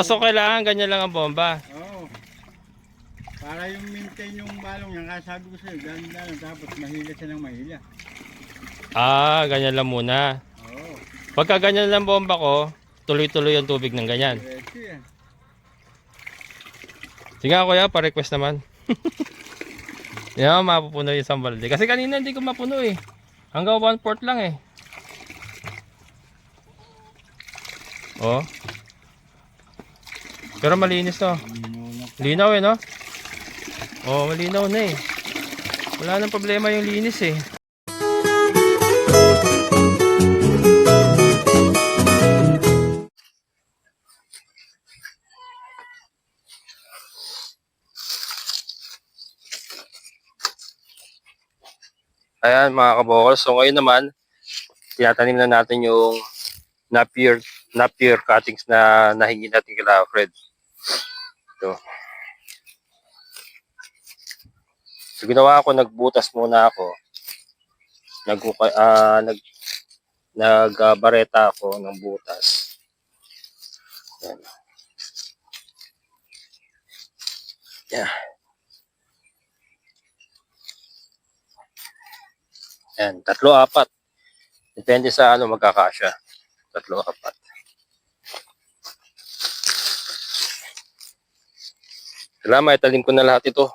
So kailangan ganyan lang ang bomba. Oo. Para yung maintain yung balong yan. Kaya sabi ko sa'yo, dahan-dahan tapos mahila siya ng mahila. Ganyan lang muna. Oo. Pagka ganyan lang bomba ko, tuloy-tuloy ang tubig ng ganyan. Diretso yan. Sige nga kuya, pa-request naman. Yan, mapupuno yung isang balde. Kasi kanina hindi ko mapuno eh. Hanggang 1/4 lang eh. Oh. Pero malinis to. Linaw eh no? Oh, malinaw na eh. Wala nang problema yung linis eh. Ayan mga kabokol. So ngayon naman, tinatanim na natin yung napier cuttings na nahingi natin kila Fred. Ito. So ginawa ko, nagbutas muna ako. Nagbareta ako ng butas. Yan. Yeah. Yan, 3-4. Depende sa ano magkakasya. 3-4. Salamat, italim ko na lahat ito.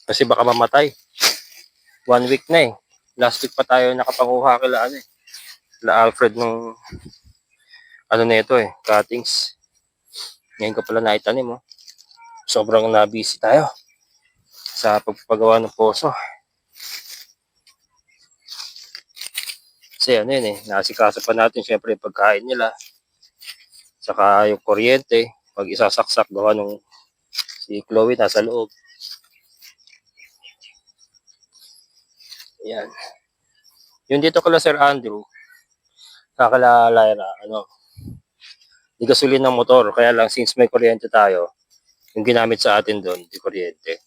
Kasi baka mamatay. 1 week na eh. Last week pa tayo nakapanguha kila ano eh. Kila Alfred nung ano na ito eh, cuttings. Ngayon ko pala naitanim oh. Sobrang na-busy tayo sa pagpapagawa ng poso. Kasi ano yun eh, nasikaso pa natin syempre yung pagkain nila. Saka yung kuryente, pag isasaksak gawa nung si Chloe nasa loob. Ayan. Yung dito kala Sir Andrew, kakala Lyra, ano, di gasolin ng motor. Kaya lang since may kuryente tayo, yung ginamit sa atin doon, di kuryente.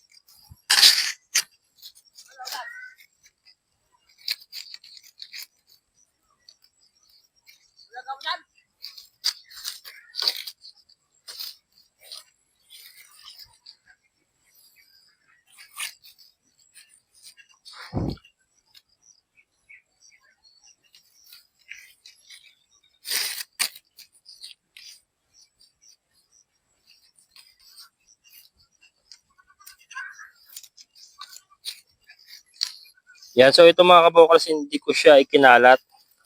Yan, so ito mga kabokals, hindi ko siya ikinalat.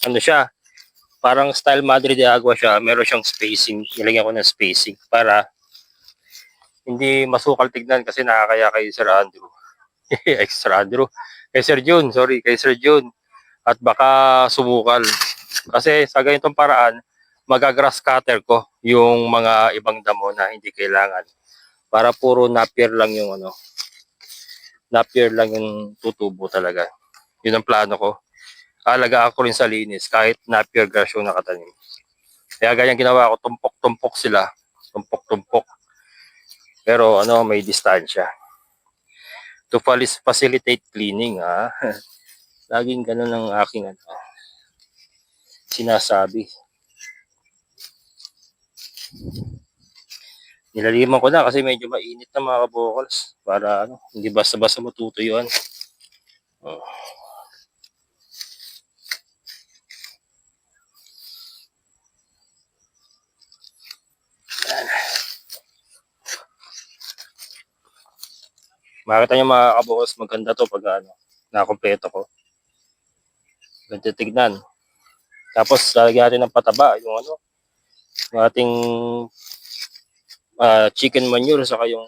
Ano siya, parang style Madre de Agua siya. Meron siyang spacing. Nilagyan ko ng spacing para hindi masukal tignan kasi nakakaya kay Sir Andrew. Kay Sir Andrew. Kay Sir Jun, sorry, kay Sir Jun. At baka sumukal. Kasi sa ganitong paraan, magagrass cutter ko yung mga ibang damo na hindi kailangan. Para puro napier lang yung ano. Napier lang yung tutubo talaga. Yun ang plano ko. Alagaan ko rin sa linis kahit napier grass yung nakatanim. Kaya ganyan ginawa ko, tumpok-tumpok sila. Tumpok-tumpok. Pero ano, may distansya. To facilitate cleaning, ha. Laging ganun ang aking ano, sinasabi. Nilaliman ko na kasi medyo mainit na mga kabokals para ano, hindi basta-basta matutuyuan. Oh. Makita nyo mga kabokals, maganda to pag ano, nakompleto ko. Ganda tignan. Tapos lalagyan natin ng pataba yung ano, yung ating chicken manure saka yung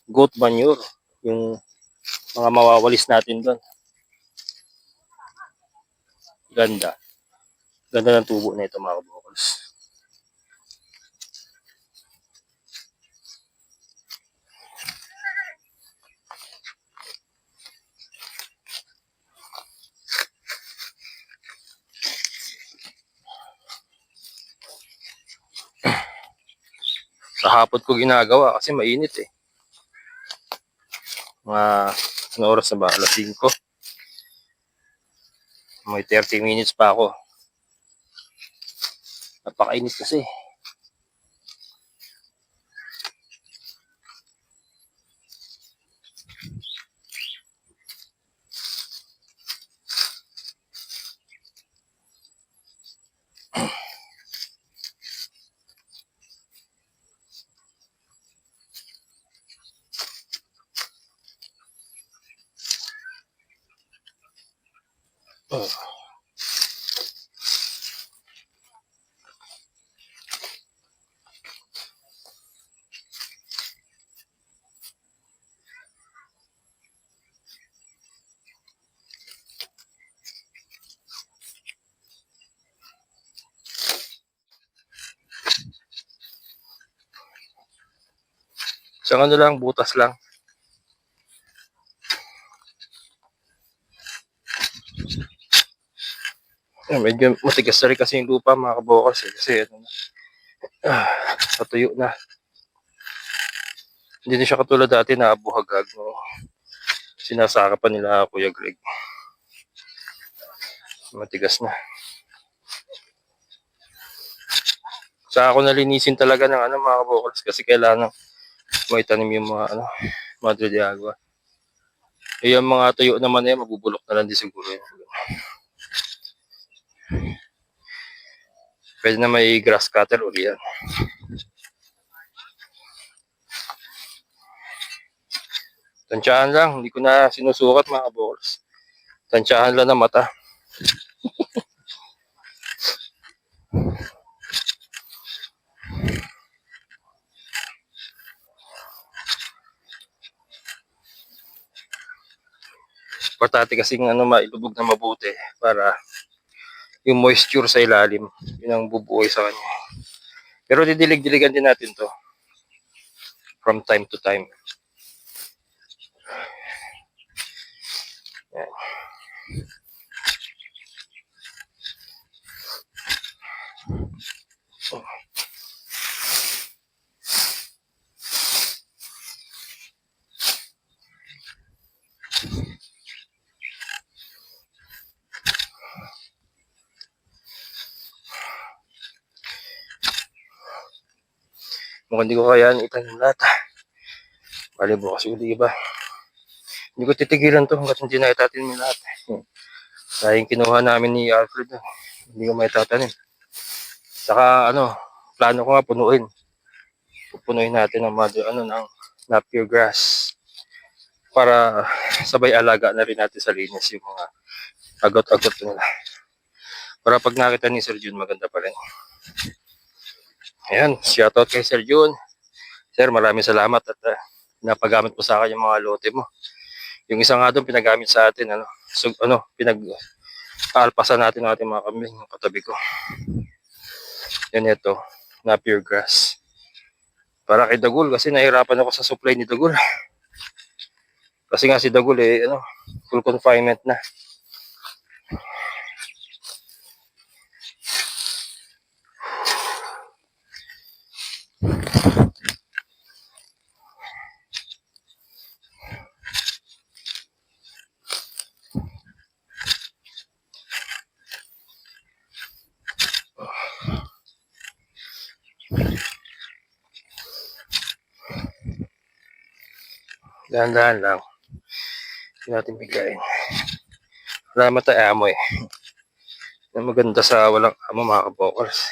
goat manure, yung mga mawawalis natin doon. Ganda. Ganda ng tubo na ito mga kabokals. Sa hapon ko ginagawa kasi mainit eh. Mga ano oras na ba? Alas 5. May 30 minutes pa ako. Napakainit kasi. Sa ano lang, butas lang. Medyo matigas na rin kasi yung lupa mga kabokals kasi ano na, natuyo na. Hindi na siya katulad dati na buhagag, no? Sinasaka pa nila Kuya Greg. Matigas na. Saka ako nalinisin talaga ng ano mga kabokals kasi kailangan may tanim yung mga ano, Madre de Agua. Yung mga tuyo naman yan, mabubulok na lang din siguro yun. Pwede na may grass cutter uli yan. Tansyahan lang, hindi ko na sinusukat mga kabokals. Tansyahan lang na mata. Importante kasi ano mailubog na mabuti para yung moisture sa ilalim, yun ang bubuhay sa kanya. Pero didilig-diligan din natin to from time to time. Yan. Mukhang hindi ko kayaan itanim lahat. Bali bukas uli ba? Hindi ko titigilan to hanggat hindi na itatanim lahat. Dahil kinuha namin ni Alfred, hindi ko maitatanim. Saka ano, plano ko nga punuin. Pupunuin natin ng ng napier grass para sabay alaga na rin natin sa linis yung mga agot-agot nila. Para pag nakita ni Sir Jun, maganda pa rin. Ayan, shoutout kay Sir Jun. Sir, maraming salamat at napagamit po sa akin yung mga lote mo. Yung isa nga doon pinagamit sa atin, pinag-aalpasan natin ng ating mga kambing, yung katabi ko. Yan ito, napier grass. Para kay Dagul kasi nahirapan ako sa supply ni Dagul. Kasi nga si Dagul full confinement na. Dahan-dahan lang. Hindi natin bigayin. Wala tayo amoy. Yan maganda sa walang amo mga kabokals.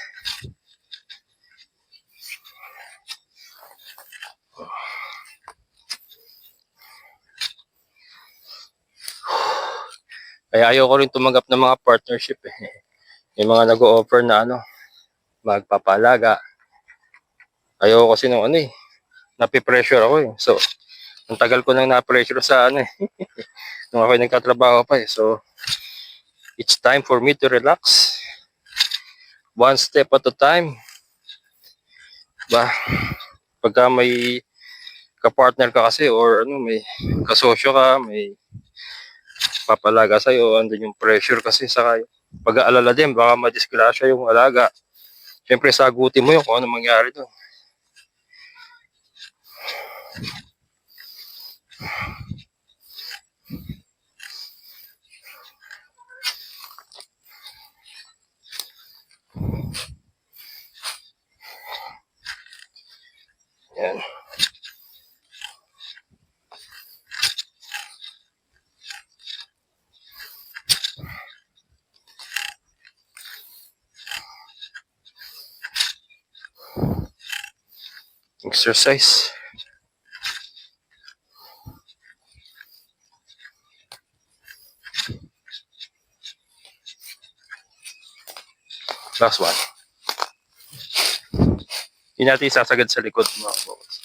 Kaya ayoko rin tumanggap ng mga partnership eh. Yung mga nag-o-offer na magpapalaga. Ayoko kasi nung napipressure ako eh. So, ang tagal ko nang na-pressure sa nung ako nagtatrabaho pa eh. So, it's time for me to relax. One step at a time. Ba, pagka may ka-partner ka kasi or may kasosyo ka, may papalaga sa'yo, andun yung pressure kasi sa pag-aalala din, baka madisgrasya yung alaga. Siyempre, sagutin mo yung kung ano mangyari doon. Yan. Exercise. Last one. Hindi natin isasagad sa likod mga kabokals.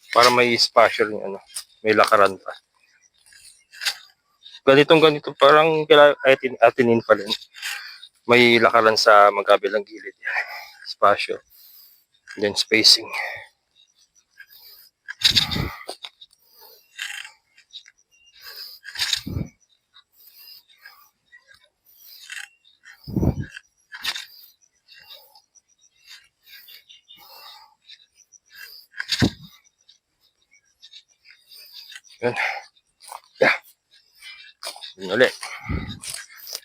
Para may spatial yung ano. May lakaran pa. Ganito parang atinin pa rin. May lakaran sa magkabilang gilid. Spatial. Then spacing. Yan. Yeah. Yun ulit.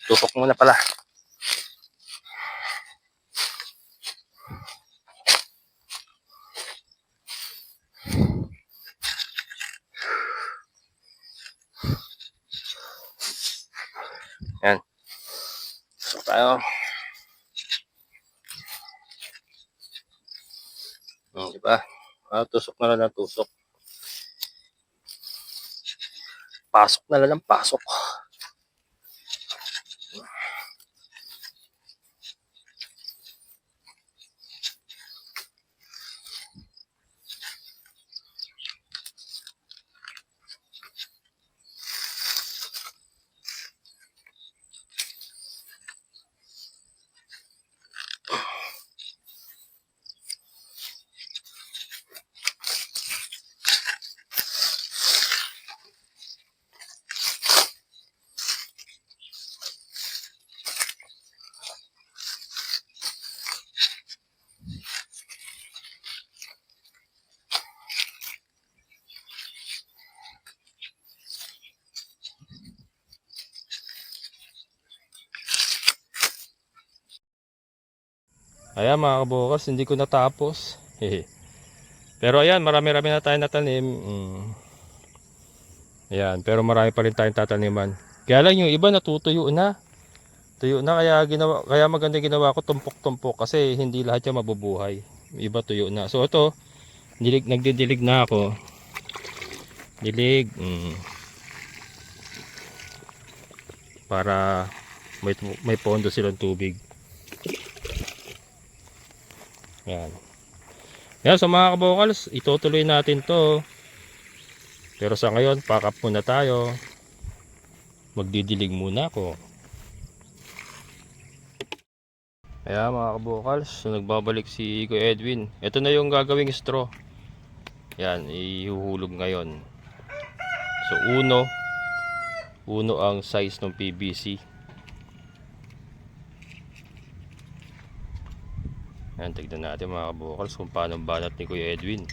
Tutok muna pala. Yan. So tayo. Diba? Tusok na lang ng tusok. Pasok na lang ng pasok. Ayan mga kabukas, hindi ko natapos. Pero ayan, marami-rami na tayo natanim. Ayan, pero marami pa rin tayong tataniman. Kaya lang yung iba natutuyo na. Tuyo na kaya maganda ginawa ko tumpok-tumpok kasi hindi lahat yan mabubuhay. Yung iba tuyo na. So ito, nagdidilig na ako. Dilig. Para may pondo silang tubig. Yan. Yan, so mga kabokals, itutuloy natin to. Pero sa ngayon, pack up muna tayo. Magdidilig muna ako. Ayan mga kabokals, so nagbabalik si Kuya Edwin. Ito na yung gagawing straw. Yan, ihuhulog ngayon. So uno ang size ng PVC. Ayan, tignan natin mga kabokals kung paano banat ni Kuya Edwin.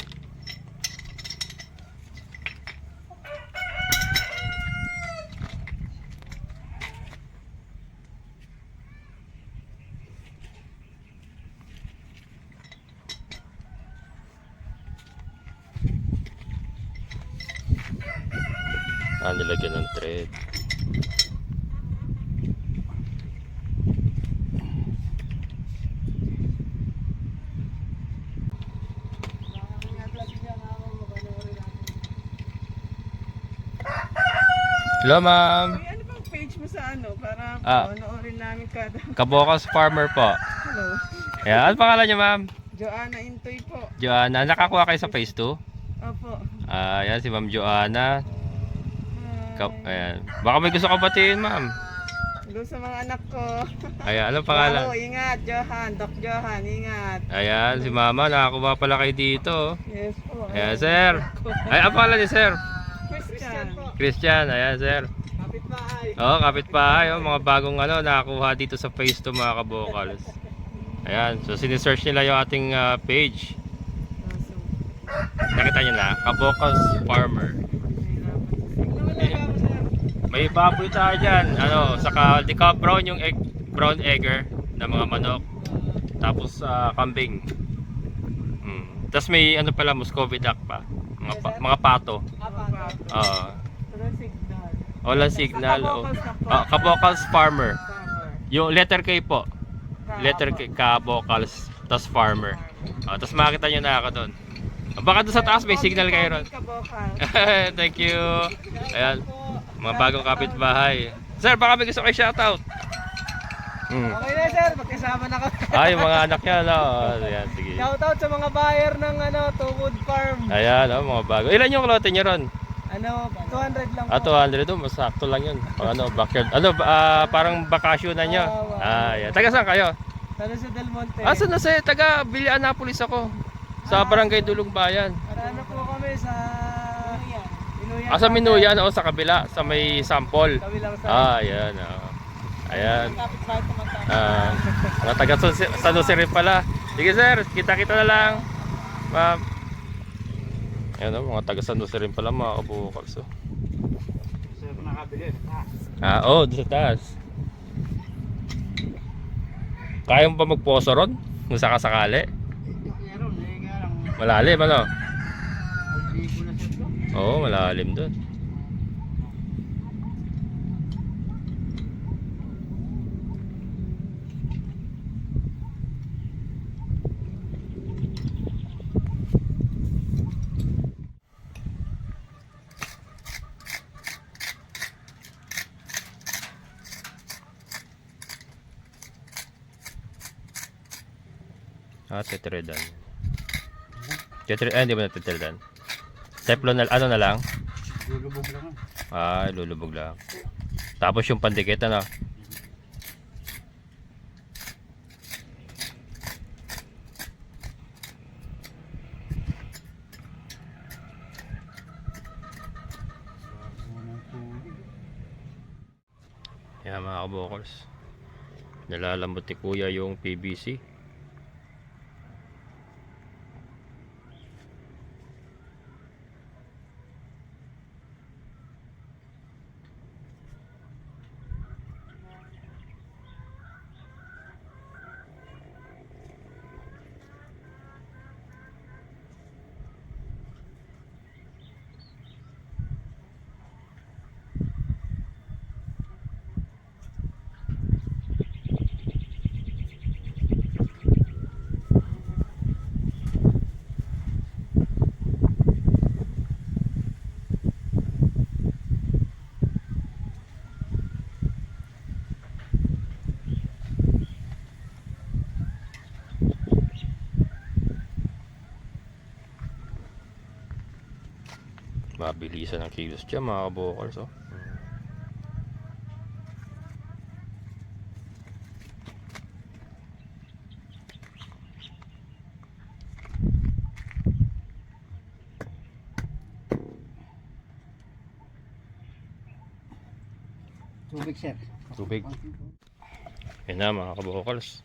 Nilagyan ng thread. Hello ma'am. Ano bang page mo sa ano para panoorin namin kada. Kabokals Farmer po. Hello. Ayan, ano pangalan niyo ma'am? Joanna Intoy po. Joanna, nakakuha kayo sa phase 2? Opo. Ayan si Ma'am Joanna. Hi. Ayan. Baka may gusto ka batiin ma'am. Hello sa mga anak ko. Ayan, ano pangalan? Oo, ingat Johan, Doc Johan, ingat. Ayan, si mama, nakakuha pala kayo dito. Yes po. Ayan, sir. Ay, ang pangalan ni sir? Christian po. Christian, ayan, sir. Kapitbahay. Oo, kapitbahay. Mga bagong nakakuha dito sa phase 2 mga kabokals. Ayan, so sinesearch nila yung ating page. Nakita nyo na, Kabokals Farmer. May baboy tayo dyan. Saka brown yung brown egger na mga manok. Tapos kambing. Tapos may pala, Muscovy duck pa. Mga pato. Walang signal. Kabokals Farmer. Yung letter K po. Letter K, Kabokals. Tapos Farmer. Tapos makita nyo na ako doon. Baka doon sa taas may signal kayo ron. Thank you. Ayan. Mga bagong kapitbahay. Sir, baka may gusto kayo shoutout. Okay na sir, magkasama na kami. Ay, yung mga anak niya, no? Ayan, sige. Shoutout sa mga buyer ng Tuwood Farm. Ayan, mga bago. Ilan yung lote niyo ron? 200 lang po. 200 doon, masakto lang yun. Pang backyard. Parang bakasyon na nyo. Ayan. Taga saan kayo? Talo sa Del Monte. Saan na sa'yo? Taga Villanapolis ako. Sa Barangay Dulong Bayan. Ano po kami sa Minuyan. Sa Minuyan, o sa kabila, sa may sample. Kabilang sa Ayan. Ayan. kapitbahay naman tayo. Mga taga San Jose rin pala. Sige sir, kita-kita na lang. Ma'am. Ayan mga taga San Jose rin pala mga kabukals. Sir, nakabili. Doon sa taas. Kaya mo pa magposo ron? Kung sakasakali? Meron, kaya lang. Malalim ano? Hindi ko na sir to. Oo, malalim doon. Tetridan. Hindi mo na tetridan. Teflon na, ano na lang? Lulubog lang. Lulubog lang. Tapos yung pandikit, ano? Yan mga kabokals. Nalalambot ni kuya yung PVC. Mabilisan ang kilos dyan mga kabokals. Tubig sir. Tubig. Yan na mga kabokals.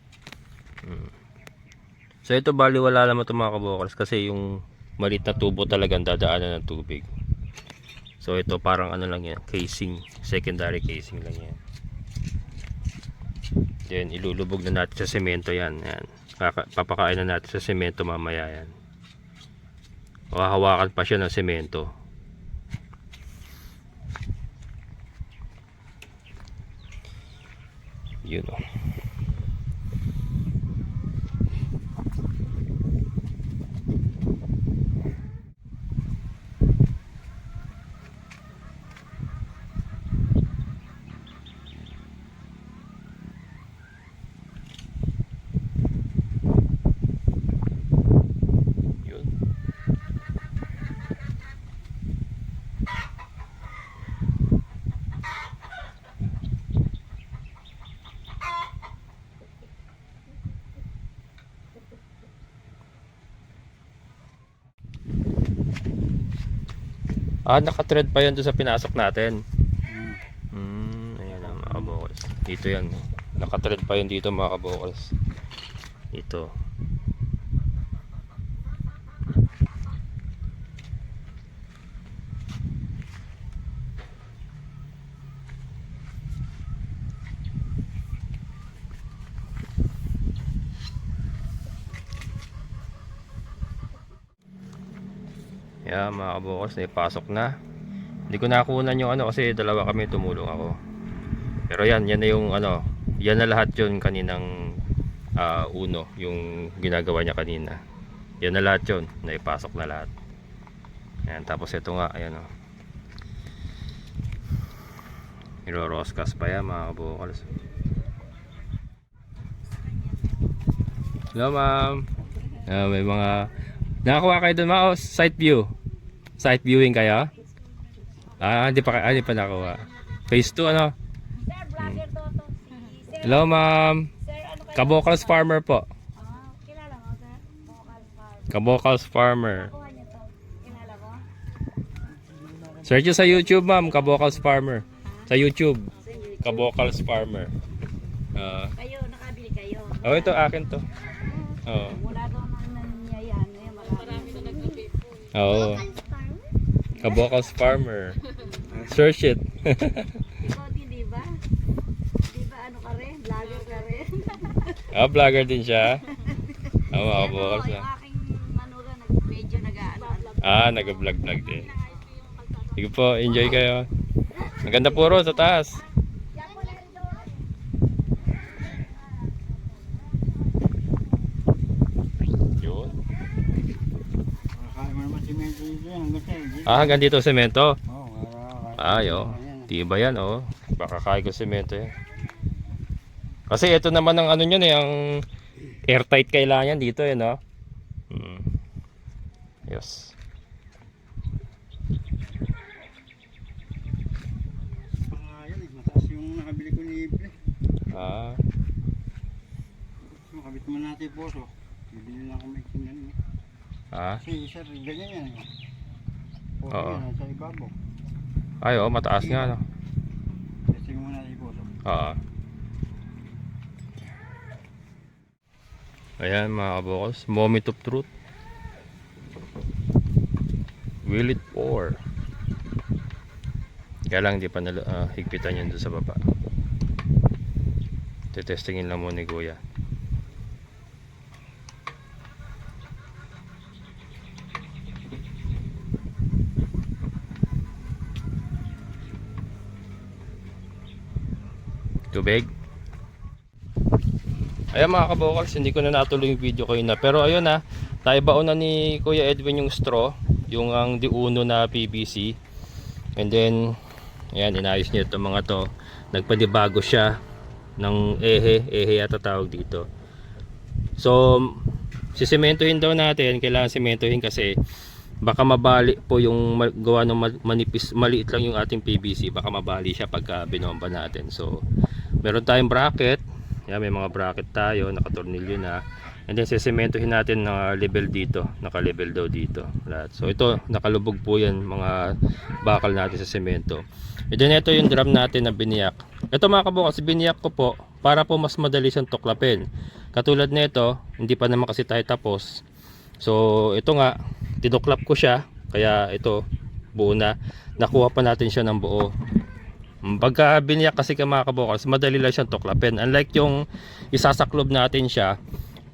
So ito bali wala naman ito mga kabokals kasi yung maliit na tubo talagang dadaanan ng tubig. So ito parang ano lang yan, casing, secondary casing lang yan. Then ilulubog na natin sa semento yan. Papakain na natin sa semento mamaya yan. Hahawakan pa siya ng semento. Yun o. Naka-thread pa yun doon sa pinasok natin. Ayan ang mga kabokals. Dito yan. Naka-thread pa yun dito mga kabokals. Ito. Yan mga kabokals, naipasok na. Hindi ko nakunan yung ano kasi dalawa kami, tumulong ako. Pero yan na yung ano, yan na lahat yun kaninang uno, yung ginagawa niya kanina. Yan na lahat yun, naipasok na lahat. Yan, tapos ito nga, ayan o. Iroroskas pa yan mga kabokals. Hello, ma'am. May mga... Nakakuha kayo doon, ma'am. Oh, site view. Site viewing kayo? Hindi pa nakuha. Phase 2, ano? Sir, vlogger to to si Sir. Hello, ma'am. Sir, ano kayo? Kabokals farmer po. Kilala mo, sir? Vocal farm. Kabokals farmer. Kuha niyo to. Kilala mo? Search nyo sa YouTube, ma'am. Kabokals farmer. Sa YouTube. Kabokals farmer. Kayo, nakabili kayo. Oh, ito akin to. Oo. Mula doon ang niya yan. Ngayon, marami na nag-vape po. Oo. Kabokals farmer. Search it. Ikaw din, di ba? Di ba ano ka rin? Vlogger ka rin? Vlogger din siya. Mga kabokals Yung na. aking manura, medyo nag-ano. Nag-vlog din. Sige po, enjoy kayo. Ang ganda puro sa taas. Yun. Kaya mo naman simento dito yan. Hanggang sa'yo. Hanggang dito semento. Oo, Oh. Tiba yan, oh. Baka kaya ko semento yan. Kasi ito naman ang ano nyan, ang airtight kailangan dito, no? Yes. Pangayon, mataas yung nakabili ko ni Ibre. Makabit mo natin yung poso. Bibili lang ako may tingnan mo. Kasi sir, ganyan yan. Poso Oo. yan, sa ibabaw. Mataas nga, no? Testing mo natin yung poso. Ayan mga kabokals, moment of truth. Will it pour? Kaya lang di pa higpitan yun doon sa baba. Tetestingin lang muna ni Kuya. Tubig. Ayan mga kabokals, hindi ko na natuloy yung video ko na. Pero ayun na, naibaon na ni Kuya Edwin yung straw, yung ang diuno na PVC. And then, ayan, inayos niya itong mga to. Nagpadibago siya ng ehe yata tawag dito. So, sisimentohin daw natin, kailangan simentohin kasi baka mabali po yung gawa ng manipis, maliit lang yung ating PVC, baka mabali siya pagka binomba natin. So, meron tayong bracket. Yan, may mga bracket tayo, nakatornilyo na. And then sesimentohin natin na level dito, naka-level daw dito. Lahat. So ito, nakalubog po yan mga bakal natin sa semento. And then ito yung drum natin na biniyak. Ito mga kabukas, biniyak ko po para po mas madali siyang tuklapin. Katulad nito, hindi pa naman kasi tayo tapos. So ito nga, tinuklap ko siya. Kaya ito, buo na. Nakuha pa natin siya ng buo. Pagka biniyak kasi ka mga kabokals, madali lang siyang tuklapin. Unlike yung isasaklob natin siya,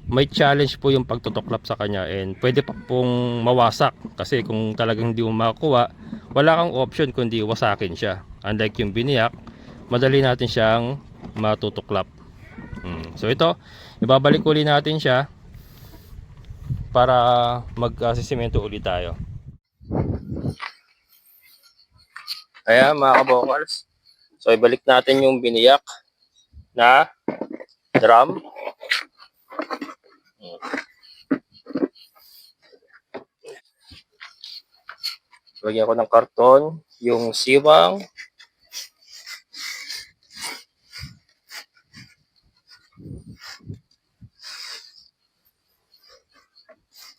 may challenge po yung pagtutuklap sa kanya and pwede pa pong mawasak. Kasi kung talagang hindi mo makakuha, wala kang option kundi wasakin siya. Unlike yung biniyak, madali natin siyang matutuklap. So ito, ibabalik uli natin siya para magsisimento ulit tayo. Ayan mga kabokals. So ibalik natin yung biniyak na drum. Lagyan ko ng karton yung siwang.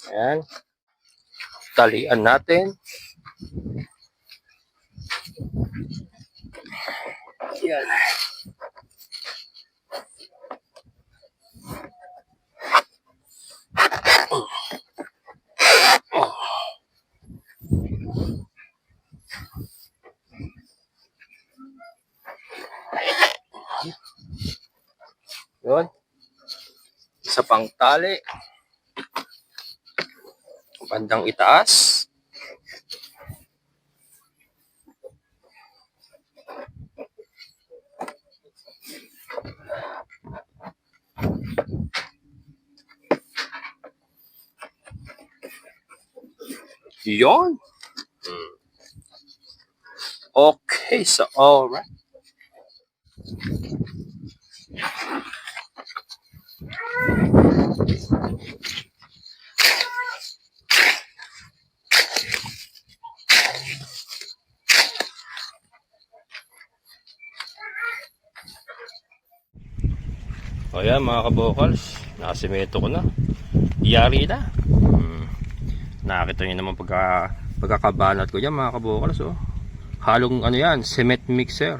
Ayan. Talian natin. Ayan. Yun. Isa pang tali. Bandang itaas. Yun. Okay, so alright. O yan mga kabokals, nakasimento ko na. Yari na. Nakita nyo naman pagkakabanat ko dyan mga kabokals. Oh. Halong ano yan, cement mixer.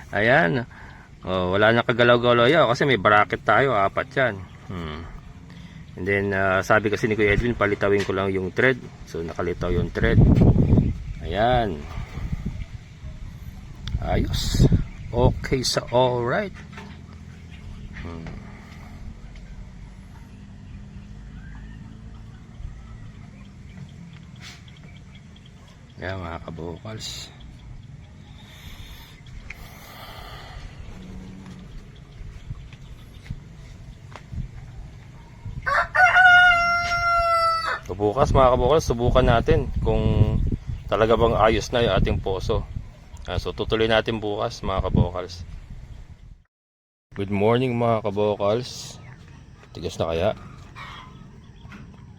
Ayan. Oh, wala na kagalaw-galaw yan kasi may bracket tayo, 4 yan. And then sabi kasi ni Kuya Edwin, palitawin ko lang yung thread. So nakalitaw yung thread. Ayan. Ayos. Okay sa alright. Yan mga kabokals. So bukas mga kabokals, subukan natin kung talaga bang ayos na yung ating poso. So tutuloy natin bukas mga kabokals. Good morning mga kabokals. Tigas na kaya?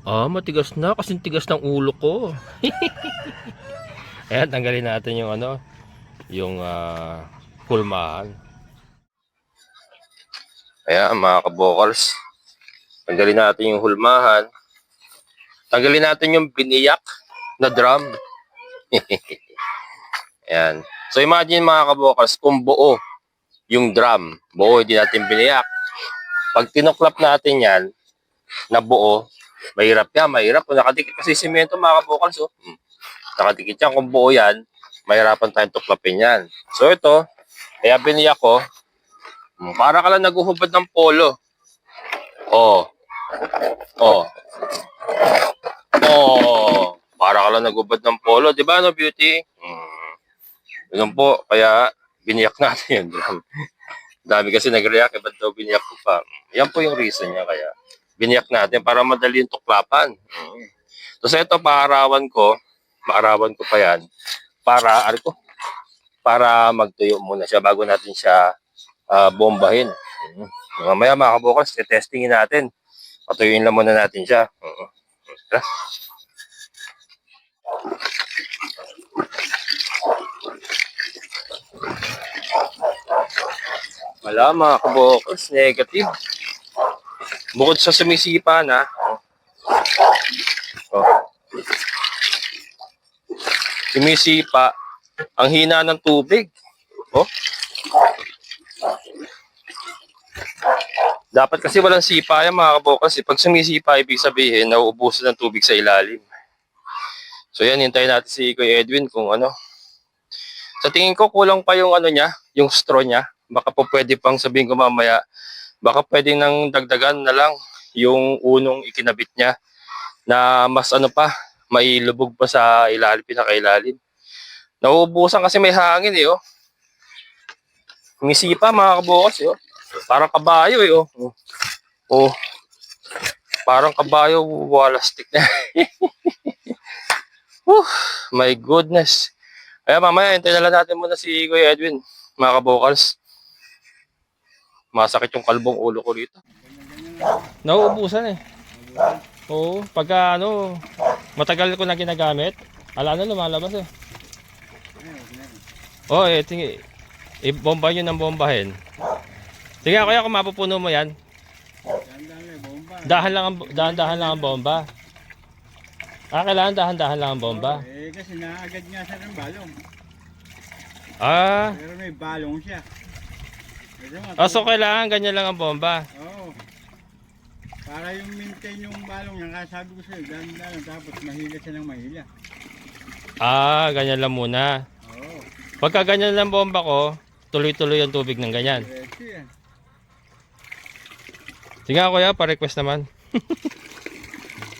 Matigas na kasi tigas ng ulo ko. Ayan, tanggalin natin yung yung hulmahan. Ayan mga kabokals, tanggalin natin yung hulmahan. Tanggalin natin yung biniyak na drum. Ayan. So imagine mga kabokals, kung buo yung drum, buo, hindi natin biniyak. Pag tinuklap natin yan na buo, mahirap yan, mahirap. Kung nakadikit kasi simento mga kabokals, oh. Nakadikit yan. Kung buo yan, mahirapan tayong tuklapin yan. So ito, kaya biniyak ko, para ka lang naguhubad ng polo. Para ka lang naguhubad ng polo. Diba no, beauty? Ganun po, kaya biniyak natin yung drum. Dami kasi nag-react, ba't daw biniyak ko pa? Yan po yung reason niya, kaya biniyak natin para madali yung tuklapan. So ito, paarawan ko pa yan para magtuyo muna siya bago natin siya bombahin. Mamaya mga kabokals, testingin natin. Patuyuin lang muna natin siya. Tara. Wala mga kabokals, negative. Bukod sa sumisipa na. Sumisipa, ang hina ng tubig. Dapat kasi walang sipa yan mga kabokals. Pag sumisipa, ibig sabihin, nauubusan ng tubig sa ilalim. So yan, hintayin natin si Kuya Edwin kung ano. Sa tingin ko, kulang pa yung niya, yung straw niya. Baka po pwede pang sabihin ko mamaya, baka pwede nang dagdagan na lang yung unong ikinabit niya na mas mailubog pa sa ilalim, pinakailalim. Nauubusan kasi may hangin Misipa mga kabokals Parang kabayo Parang kabayo, walastik na. My goodness. Kaya mamaya, hintayin na lang natin muna si Kuya Edwin, mga kabokals. Masakit yung kalbong ulo ko rito. Nauubusan Oo, pagka matagal ko na ginagamit, lumalabas ibomba nyo ng bombahin. Sige kuya, kung mapupuno mo yan. Dahan-dahan lang ang bomba. Kailangan dahan-dahan lang ang bomba. Kasi naagad nga siya ng balong. Pero may balong siya. So kailangan ganyan lang ang bomba. Para yung maintain yung balong niya, sabi ko sa'yo, dahan-dahan, tapos mahila siya ng mahila. Ganyan lang muna. Pagka ganyan lang bomba ko, tuloy-tuloy ang tubig ng ganyan. Sige kuya, pa-request naman.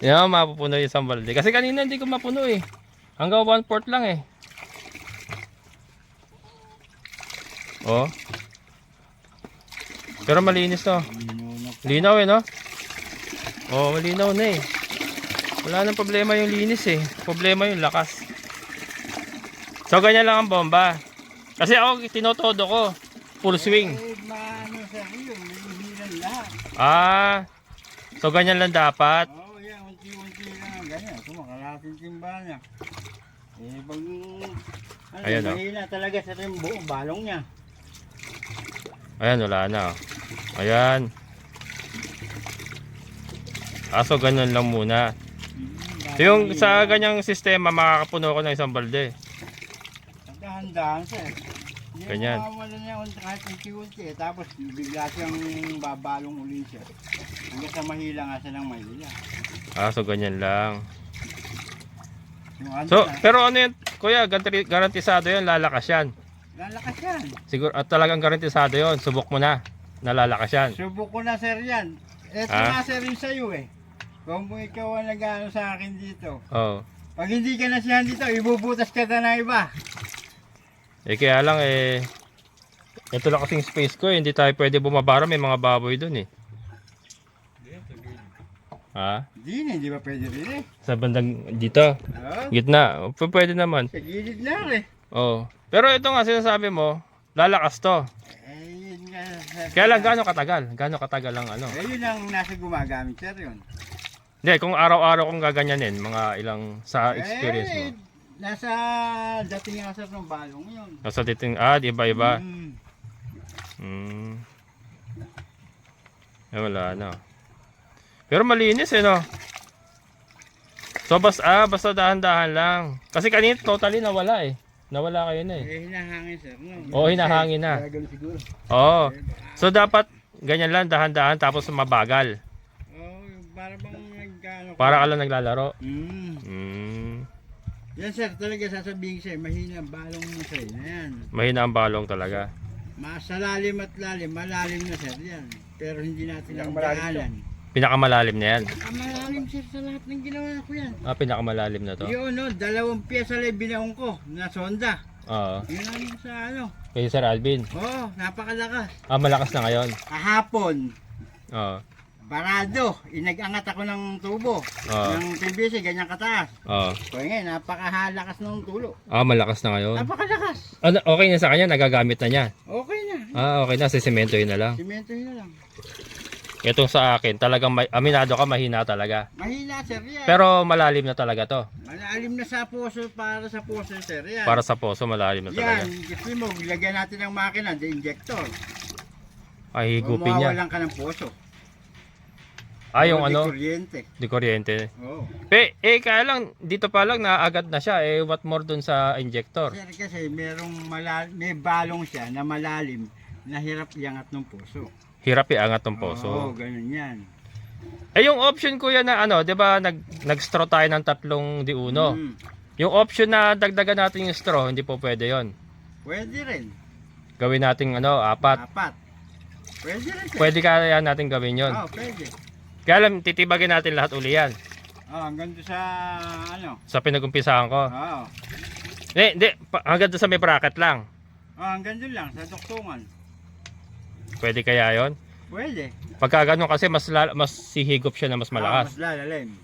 Yan, mapupuno yung isang balde. Kasi kanina hindi ko mapuno Hanggang 1/4 lang Pero malinis Linaw no? Malinaw na Wala nang problema yung linis Problema yung lakas. So ganyan lang ang bomba. Kasi ako tinotodo ko full swing. Ah, so ganyan lang dapat. Oo, yan. Unti-unti lang. Ganyan. Kumakalating timba niya. Eh, pag... Ano, Ayan, oh. mahina talaga sa rin buong balong niya. Ayan, wala na. Ayan. Ah, so ganyan lang muna. So yung sa ganyang sistema, makakapuno ko ng isang balde. Dahan-dahan sir. Ganyan. Hindi mawawala niya kahit unti-unti. Tapos bigla siyang babalong uli siya. Hanggang sa mahila nga siya ng mahila. Ah, so ganyan lang. Yung ano So, na, pero ano yan, kuya, garantisado yan, lalakas yan. lalakas yan. Siguro, at talagang garantisado yon, subok mo na, nalalakas yan. Subok ko na sir yan. Eto Ah? nga sir yung sa'yo eh. Kung ikaw ang nag-ano sa akin dito. Oo. Pag hindi ka nasiyahan dito, ibubutas ka na ng iba. Eh kaya lang ito lang kasing space ko, hindi tayo pwede bumabara, may mga baboy dun eh. Ha? Hindi ba pwede rin eh? Sa bandang dito, Oo, gitna, pwede naman. sa gilid na rin. Oo. Pero ito nga sinasabi mo, lalakas to. Eh, yun nga sir. Kaya lang gaano katagal? Gaano katagal ang ano? Eh, yun ang nasa gumagamit sir yun. Hindi, kung araw-araw kong gaganyanin, mga ilang sa experience mo. Nasa dating nga sir ng balong yun. Nasa titing, iba-iba. Eh, wala na. Pero malinis no. So basta dahan-dahan lang. Kasi kanina totally nawala eh. Nawala kayo na eh. Eh, hinahangin sir. No? Oo, hinahangin na. Gagawin siguro. Oo. So dapat ganyan lang, dahan-dahan, tapos mabagal. Oo, para bang nagkano. Para ka lang naglalaro. Mm. Yan sir, talaga sasabihin sa'yo, mahina ang balong mo sa'yo. Ayan. Mahina ang balong talaga. Sa lalim at lalim, malalim na sir yan. Pero hindi natin ang daanan. Pinakamalalim na yan. Malalim sir sa lahat ng ginawa ko yan. Pinakamalalim na to. Yun no, 2 piyesa lang binaong ko na sonda. Oo. Yun ang sa ano. Kay Sir Alvin. Oo, napakalakas. Malakas na ngayon. Kahapon, Oo. barado, inag-angat ako ng tubo. Oo. Ng PVC, ganyan kataas. Oo. Kaya ngayon, napakahalakas ng tulo. Malakas na ngayon. Napakalakas. Okay na sa kanya, nagagamit na niya. Okay na. Okay na, sisemento yun na lang. Simento yun na lang. Itong sa akin, talagang aminado ka, mahina talaga. Mahina sir yan. Pero malalim na talaga to. Malalim na sa puso, para sa puso sir yan. Para sa poso, malalim na talaga. yan, gusto mo, lagyan natin ng makina, the injector. Ay, higupin niya. Mawawalan ka ng puso. Yung O, di ano, kuryente. di kuryente. Oo. Kaya lang, dito pa lang naagad na siya. What more dun sa injector? Sir, kasi may balong siya na malalim na hirap iangat ng puso. Hirap iangat ng Oo, poso. ganun yan. Yung option kuya na ano, 'di ba, nag-straw tayo ng 3 diuno. Yung option na dagdagan natin yung straw, hindi po pwede 'yon. Pwede rin. Gawin natin 4. 4. Pwede rin sir. Pwede kaya natin gawin 'yon. Oo, pwede. Kaya lang titibagin natin lahat uli yan. Hanggang doon sa ano. Sa pinag-umpisahan ko. Oo. Hindi, hanggang doon sa may bracket lang. Hanggang doon lang, sa duktungan. Pwede kaya 'yon? Pwede. Pagka ganun kasi mas sihigop siya na mas malakas. Mas lalalim.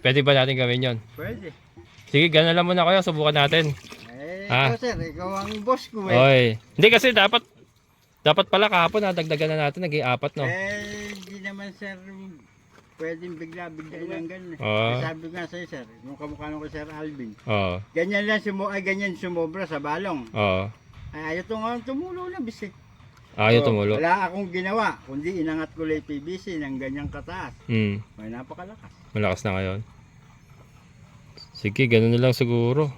Pwede ba natin gawin 'yon? Pwede. Sige, ganun lang muna kayo, subukan natin. Ikaw sir, ikaw ang boss ko eh. Oy. Hindi kasi dapat pala kahapon dagdagan na natin, naging 4 no. Hindi naman sir, pwedeng bigla-bigla lang ganun eh. Oo. Sabi ko nga sa'yo sir, yung kamukha nung kay Sir Alvin. Oo. Ganyan lang ganyan sumobra sa balong. Oo. Ay, ayaw nga tumulo na bis eh. Ayaw Oo, tumulo. Wala akong ginawa, kundi inangat ko lang yung PVC ng ganyang kataas. May napakalakas. Malakas na ngayon. Sige, ganun na lang siguro.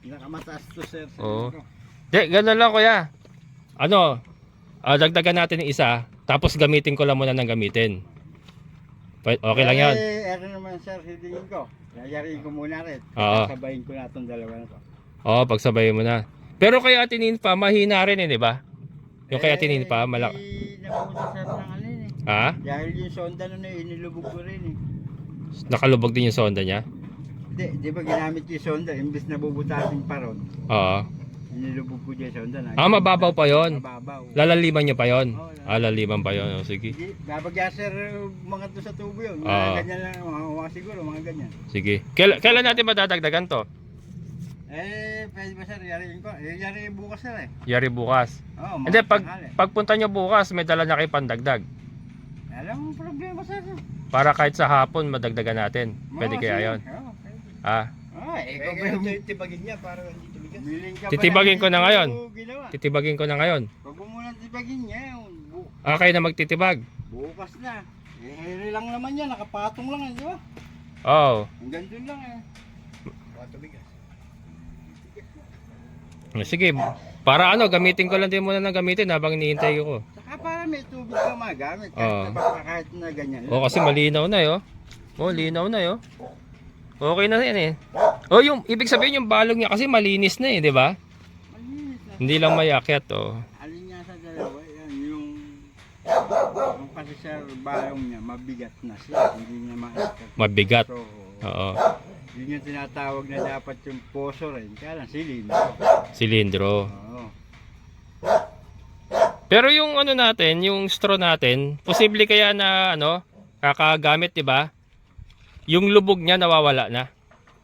Nakamataas to sir. Oo. Ganun lang kuya. Ano, dagdagan natin yung isa, tapos gamitin ko lang muna ng gamitin. Okay lang yan. Ano naman sir, hidingin ko. Yayariin ko muna rin. Oo. Sabayin ko na itong dalawa na to. Oo, pagsabayin mo na. Pero kay Ate Ninfa, mahina rin di ba? Yung kay Ate Ninfa, malakas. Napunta sir ng ano yun eh. Ha? Dahil yung sonda nun eh, inilubog ko rin eh. Nakalubog din yung sonda niya? Di ba ginamit yung sonda, imbis na bubutasin pa ron. Oo. Inilubog ko dyan sonda na. Mababaw pa yon. Mababaw. Lalaliman nyo pa yon. Oo, Laliman pa yon. Sige. Babagya sir, mga to sa tubo yun. Oo. Mga ganyan lang, mga siguro, mga ganyan. Sige. Kailan natin madadagdagan to? Pwede ba sir, yariin ko? Yari bukas sir eh. Yari bukas. Oo, Hindi, tanghali. pagpunta nyo bukas, may dala na kayo pandagdag. Alam mo problema sir. Para kahit sa hapon, madagdagan natin. Pwede Oo, kaya sige. yon? Oo, pwede. Ah, Ikaw ba yung titibagin niya para hindi tumigas? Titibagin ko na ngayon. Ginawa. titibagin ko na ngayon. Pag mo muna titibagin niya, Kayo na magtitibag. bukas na. Hiri lang naman yan, nakapatong lang yan, di ba? Oo. Hanggang dun lang eh. Sige, para ano, gamitin ko lang din muna ng gamitin habang iniintay ko. Saka para may tubig ka magamit, Oo. kahit na ganyan. Oh, kasi malinaw na 'yo. Oh, linaw na 'yo. Okay na 'yan eh. Oh, yung ibig sabihin yung balong niya kasi malinis na eh, 'di ba? Malinis na. Hindi lang mayakyat oh. Alin niya sa dalawa, yan yung kasi sa balong niya, mabigat na siya, hindi niya maikat. Mabigat. So, Oo. yun yung tinatawag na dapat yung poso rin, kaya lang silin. Silindro. Oo. Pero yung ano natin, yung straw natin, posible kaya na ano, kakagamit, 'di ba? Yung lubog niya nawawala na.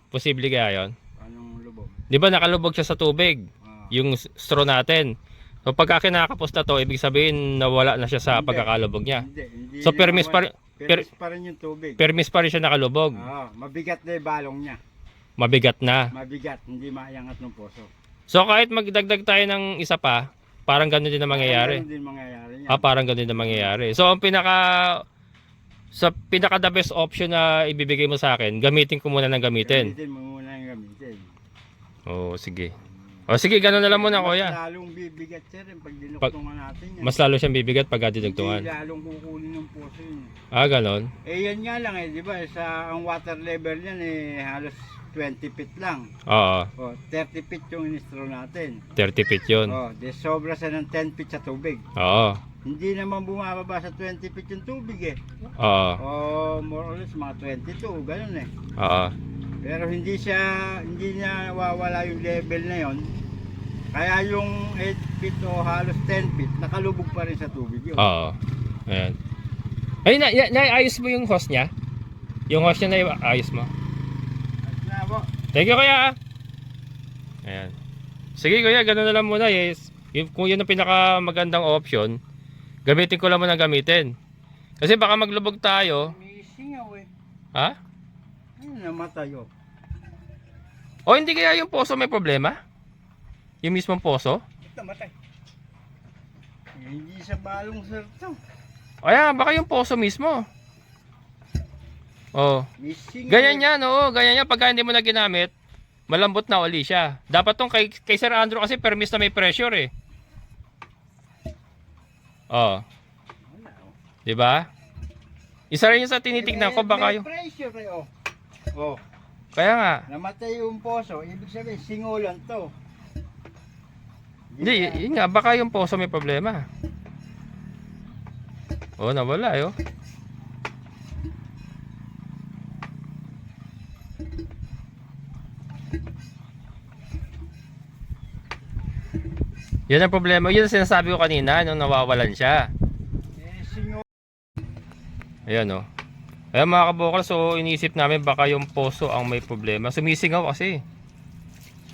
Posible kaya 'yon? Anong lubog? 'Di ba nakalubog siya sa tubig? Ah. Yung straw natin. So pagka kinakapos na 'to, ibig sabihin nawala na siya sa Hindi. pagkakalubog niya. Hindi So permis pa permis pa rin yung tubig. permis pa rin siya nakalubog. Oo, mabigat na yung balong niya. Mabigat na. Mabigat, hindi maiangat ng poso. So kahit magdagdag tayo ng isa pa, parang ganoon din ang mangyayari. Ganun din mangyayari niya. Parang ganoon din ang mangyayari. So ang pinaka the best option na ibibigay mo sa akin, gamitin ko muna ng gamitin. Gamitin mo muna yung gamitin. Oh, sige. O sige, ganoon na lang muna, kuya. Mas lalong bibigat sir pag dinuktungan natin yan. Mas lalo siyang bibigat pag didugtungan. Hindi lalong kukunin ng poso yun. Ganoon. Yan nga lang di ba? Ang water level niyan halos 20 feet lang. Oo, 30 feet yung inistro natin. 30 feet yun. Di sobra sa ng 10 feet sa tubig. Oo, Hindi naman bumababa sa 20 feet yung tubig eh. oo, More or less mga 22, ganun eh. oo. Pero hindi niya nawawala yung level na yon. Kaya yung 8 feet o halos 10 feet, nakalubog pa rin sa tubig yun. Oo. Ayan. Ay, naayos mo yung hose niya? Yung hose niya naayos mo? At na po. Thank you, kuya. Ayan. Sige, kuya, ganoon na lang muna. Yes. Kung yun ang pinaka magandang option, gamitin ko lang muna gamitin. Kasi baka maglubog tayo. May singaw eh. Ha? Ayun, namatay oh. O hindi kaya yung poso may problema? Yung mismong poso? Namatay. Hindi sa balong sir to. Kaya baka yung poso mismo. Oh. May singaw. Ganyan yan, oo. Ganyan yan. Pagka hindi mo na ginamit, malambot na uli siya. Dapat tong kay Sir Andrew kasi permis na may pressure eh. Oh. Diba? Isa rin yung sa tinitignan ko baka yung... May pressure eh oh. Oh. Kaya nga. Namatay yung poso, ibig sabihin singulan to. Hindi, yun nga. Baka yung poso may problema. Oh, nawala eh. Oh. Yan ang problema. Yun ang sinasabi ko kanina nung nawawalan siya. Singaw. Ayan o. Ayan mga kabukal, so iniisip namin baka yung poso ang may problema. Sumisingaw kasi.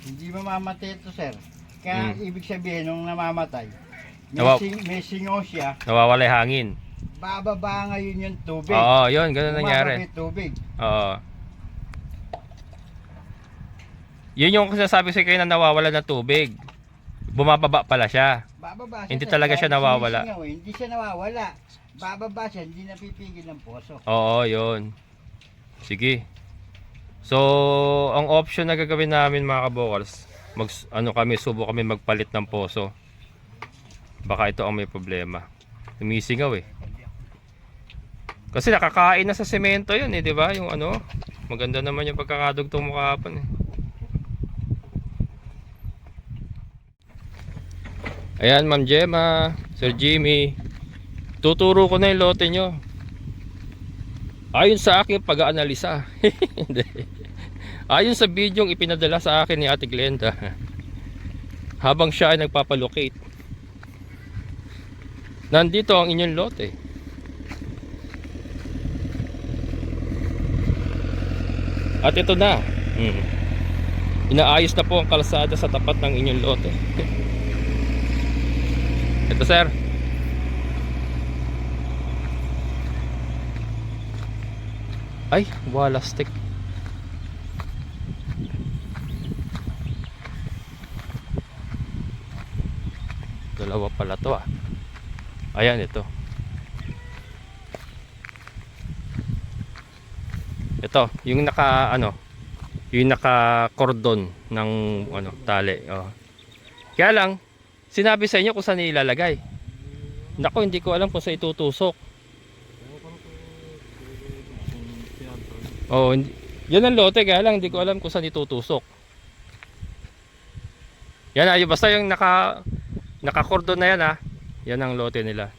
Hindi mamamatay ito sir. Kaya ibig sabihin nung namamatay, may singaw siya, Nawawala yung hangin. bababa ngayon yung tubig. Oo, yun. Ganun nangyari. Bumababa yung tubig. Oo. Yun yung sinasabi sa kayo na nawawala ng tubig. Bumababa pala siya. Bababa siya. Hindi sir. talaga siya Kahit nawawala. sinisingaw eh, hindi siya nawawala. Bababa siya, hindi napipigil ng poso. Oo, yun. Sige. So, ang option na gagawin namin mga kabukals, subo kami magpalit ng poso. Baka ito ang may problema. Tumisingaw eh. Kasi nakakain na sa semento yun eh, di ba? Yung ano, maganda naman yung pagkakadugtong mo kahapon eh. Ayan, Ma'am Gemma, Sir Jimmy. Tuturo ko na yung lote nyo. Ayon sa aking pag-aanalisa. Hindi. Ayon sa video yung ipinadala sa akin ni Ate Glenda. Habang siya ay nagpapalocate. Nandito ang inyong lote. At ito na. Inaayos na po ang kalsada sa tapat ng inyong lote. Ito sir. Ay, wala stick. Dalawa pala to ah. Ayan ito. Ito, yung yung naka-cordon ng tali. Oh. Kaya lang, sinabi sa inyo kung saan ilalagay. Nako, hindi ko alam kung saan itutusok. Oh, yan ang lote, kaya lang hindi ko alam kung saan itutusok. Yan basta yung naka-cordon na yan Yan ang lote nila.